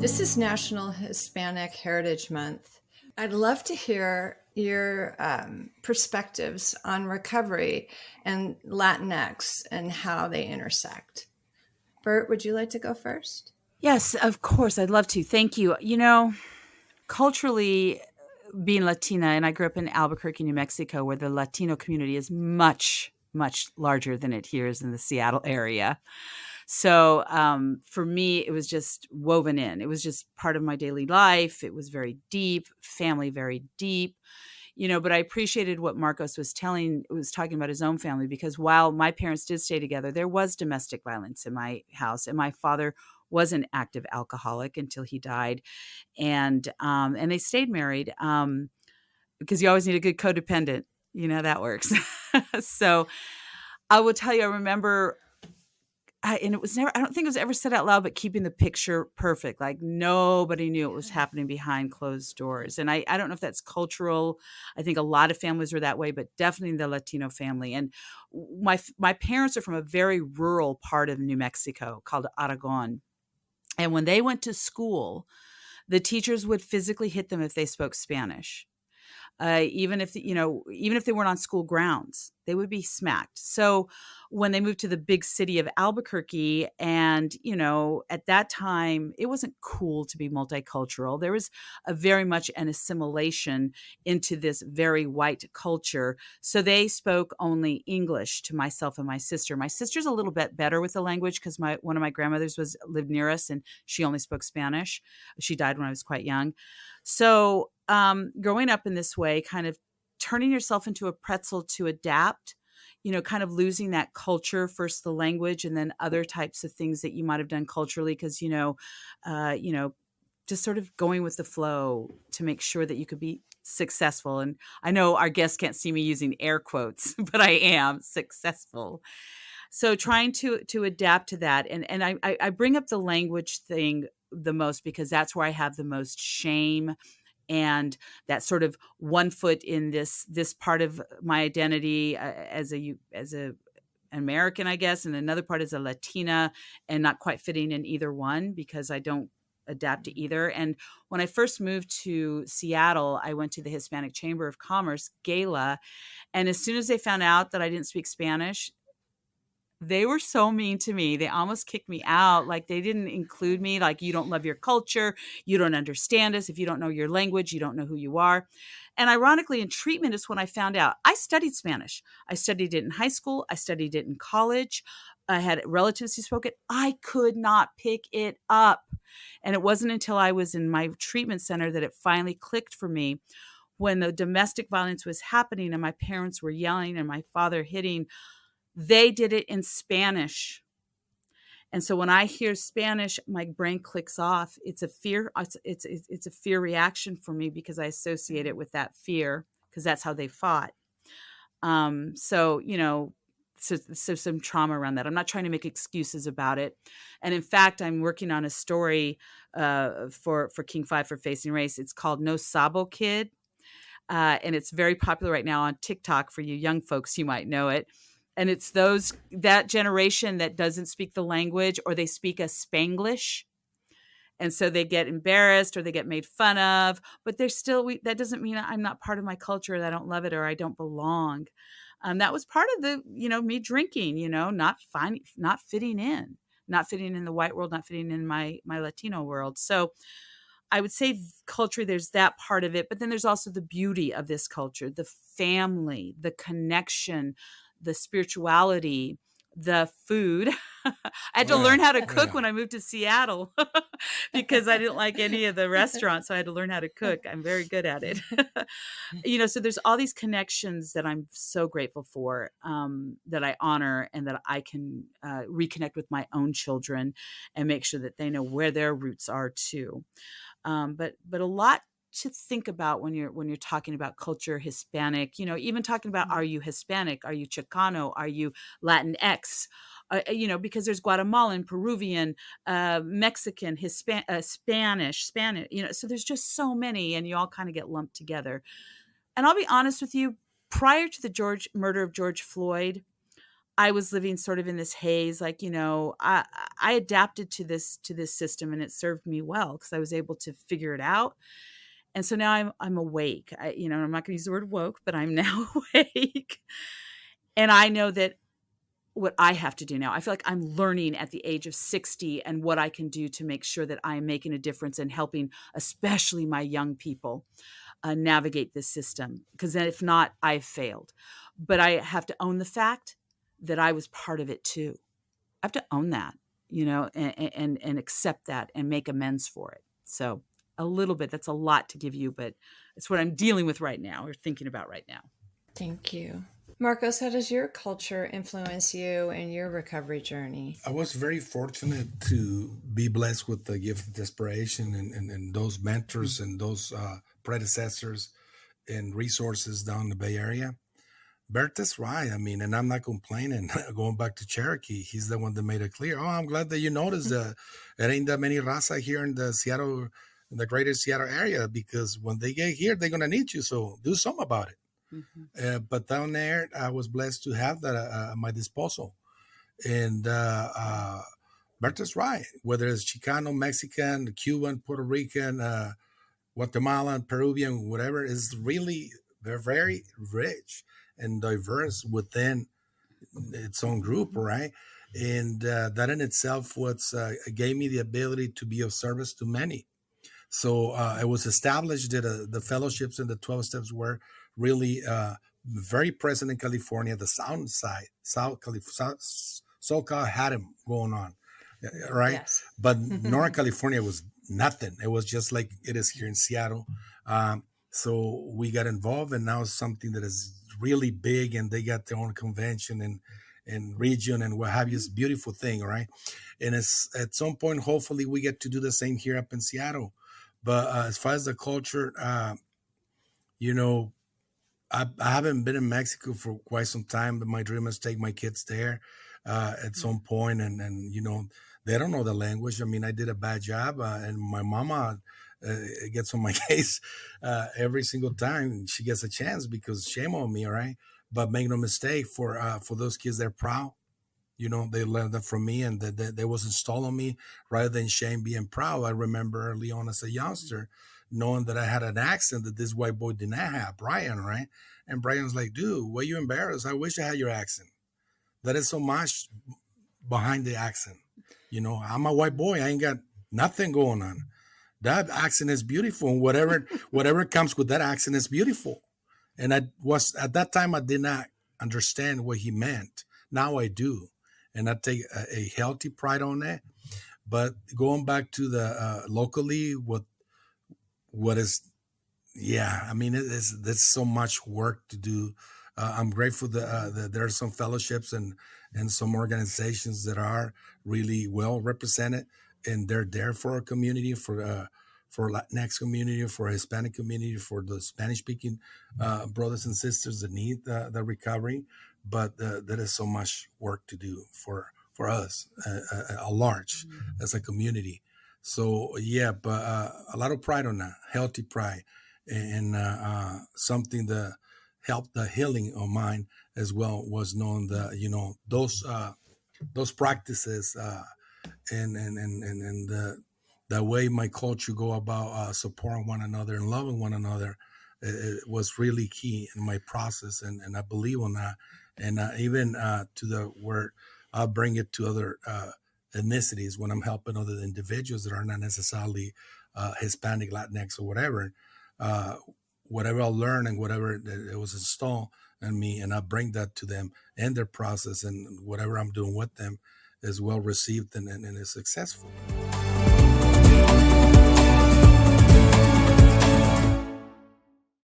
This is National Hispanic Heritage Month. I'd love to hear your perspectives on recovery and Latinx and how they intersect. Bert, would you like to go first? Yes, of course. I'd love to. Thank you. Culturally, being Latina, and I grew up in Albuquerque, New Mexico, where the Latino community is much, much larger than it here is in the Seattle area. So for me, it was just woven in. It was just part of my daily life. It was very deep, family very deep. But I appreciated what Marcos was talking about his own family, because while my parents did stay together, there was domestic violence in my house, and my father was an active alcoholic until he died, and they stayed married because you always need a good codependent. You know that works. So I will tell you, I remember and it was never, I don't think it was ever said out loud, but keeping the picture perfect. Like nobody knew what was happening behind closed doors. And I don't know if that's cultural. I think a lot of families were that way, but definitely the Latino family. And my parents are from a very rural part of New Mexico called Aragon. And when they went to school, the teachers would physically hit them if they spoke Spanish. Even if they weren't on school grounds, they would be smacked. So when they moved to the big city of Albuquerque, and at that time, it wasn't cool to be multicultural. There was a very much an assimilation into this very white culture. So they spoke only English to myself and my sister. My sister's a little bit better with the language because one of my grandmothers lived near us, and she only spoke Spanish. She died when I was quite young. So growing up in this way, kind of turning yourself into a pretzel to adapt, kind of losing that culture, first the language, and then other types of things that you might have done culturally, because, just sort of going with the flow to make sure that you could be successful. And I know our guests can't see me using air quotes, but I am successful. So trying to adapt to that. And I bring up the language thing the most because that's where I have the most shame, and that sort of one foot in this part of my identity as an American, I guess, and another part as a Latina, and not quite fitting in either one because I don't adapt to either. And when I first moved to Seattle, I went to the Hispanic Chamber of Commerce gala, and as soon as they found out that I didn't speak Spanish, they were so mean to me. They almost kicked me out. Like they didn't include me. Like, you don't love your culture. You don't understand us. If you don't know your language, you don't know who you are. And ironically, in treatment is when I found out I studied Spanish. I studied it in high school. I studied it in college. I had relatives who spoke it. I could not pick it up. And it wasn't until I was in my treatment center that it finally clicked for me, when the domestic violence was happening and my parents were yelling and my father hitting. They did it in Spanish. And so when I hear Spanish, my brain clicks off. It's a fear. It's a fear reaction for me because I associate it with that fear, because that's how they fought. So, so some trauma around that. I'm not trying to make excuses about it. And in fact, I'm working on a story for King 5 for Facing Race. It's called No Sabo Kid. And it's very popular right now on TikTok. For you young folks, you might know it. And it's that generation that doesn't speak the language, or they speak a Spanglish. And so they get embarrassed or they get made fun of, but they're still, that doesn't mean I'm not part of my culture, that I don't love it, or I don't belong. That was part of me drinking, not fitting in the white world, not fitting in my Latino world. So I would say culturally, there's that part of it, but then there's also the beauty of this culture, the family, the connection, the spirituality, the food. I had to learn how to cook when I moved to Seattle because I didn't like any of the restaurants. So I had to learn how to cook. I'm very good at it. So there's all these connections that I'm so grateful for, that I honor, and that I can reconnect with my own children and make sure that they know where their roots are too. But a lot to think about when you're talking about culture, Hispanic, even talking about, are you Hispanic? Are you Chicano? Are you Latinx? Because there's Guatemalan, Peruvian, Mexican, Spanish, so there's just so many, and you all kind of get lumped together. And I'll be honest with you, prior to the murder of George Floyd, I was living sort of in this haze, like, I adapted to this system and it served me well because I was able to figure it out. And so now I'm awake. I'm not going to use the word woke, but I'm now awake. And I know that what I have to do now, I feel like I'm learning at the age of 60 and what I can do to make sure that I'm making a difference and helping, especially my young people, navigate this system. Because then if not, I've failed. But I have to own the fact that I was part of it too. I have to own that, and accept that and make amends for it. So a little bit, that's a lot to give you, but it's what I'm dealing with right now or thinking about right now. Thank you. Marcos, how does your culture influence you in your recovery journey? I was very fortunate to be blessed with the gift of desperation and those mentors and those predecessors and resources down in the Bay Area. Berta's right. I mean, and I'm not complaining. Going back to Cherokee, he's the one that made it clear. Oh, I'm glad that you noticed that there ain't that many raza here in the greater Seattle area, because when they get here, they're going to need you. So do something about it. But down there, I was blessed to have that at my disposal. And Berta's right. Whether it's Chicano, Mexican, Cuban, Puerto Rican, Guatemalan, Peruvian, whatever, is really, they're very rich and diverse within its own group, right? And that in itself gave me the ability to be of service to many. So it was established that the fellowships and the 12 steps were really very present in California. The sound side, SoCal had them going on, right? Yes. But Northern California was nothing. It was just like it is here in Seattle. So we got involved, and now it's something that is really big, and they got their own convention and region and what have you. It's a beautiful thing, right? And it's at some point, hopefully, we get to do the same here up in Seattle. But as far as the culture, you know, I haven't been in Mexico for quite some time, but my dream is to take my kids there at some point. And, you know, they don't know the language. I mean, I did a bad job, and my mama gets on my case every single time she gets a chance, because shame on me, all right? But make no mistake, for those kids, they're proud. You know, they learned that from me, and that they was installed on me rather than shame, being proud. I remember early on as a youngster, knowing that I had an accent that this white boy did not have, Brian, right? And Brian's like, dude, why you embarrassed? I wish I had your accent. That is so much behind the accent. You know, I'm a white boy. I ain't got nothing going on. That accent is beautiful. And whatever comes with that accent is beautiful. And I was, at that time, I did not understand what he meant. Now I do. And I take a healthy pride on that. But going back to the locally, what is, yeah, I mean, there's so much work to do. I'm grateful that there are some fellowships and some organizations that are really well represented, and they're there for our community, for Latinx community, for Hispanic community, for the Spanish speaking brothers and sisters that need the recovery. But there is so much work to do for us, a large, as a community. So yeah, but a lot of pride on that, healthy pride, and something that helped the healing of mine as well was knowing that, you know, those practices and the way my culture go about supporting one another and loving one another, it was really key in my process, and I believe on that, and even to the word, I'll bring it to other ethnicities when I'm helping other individuals that are not necessarily Hispanic, Latinx, or whatever. Whatever I learn and whatever it was installed in me, and I bring that to them and their process, and whatever I'm doing with them is well received and is successful.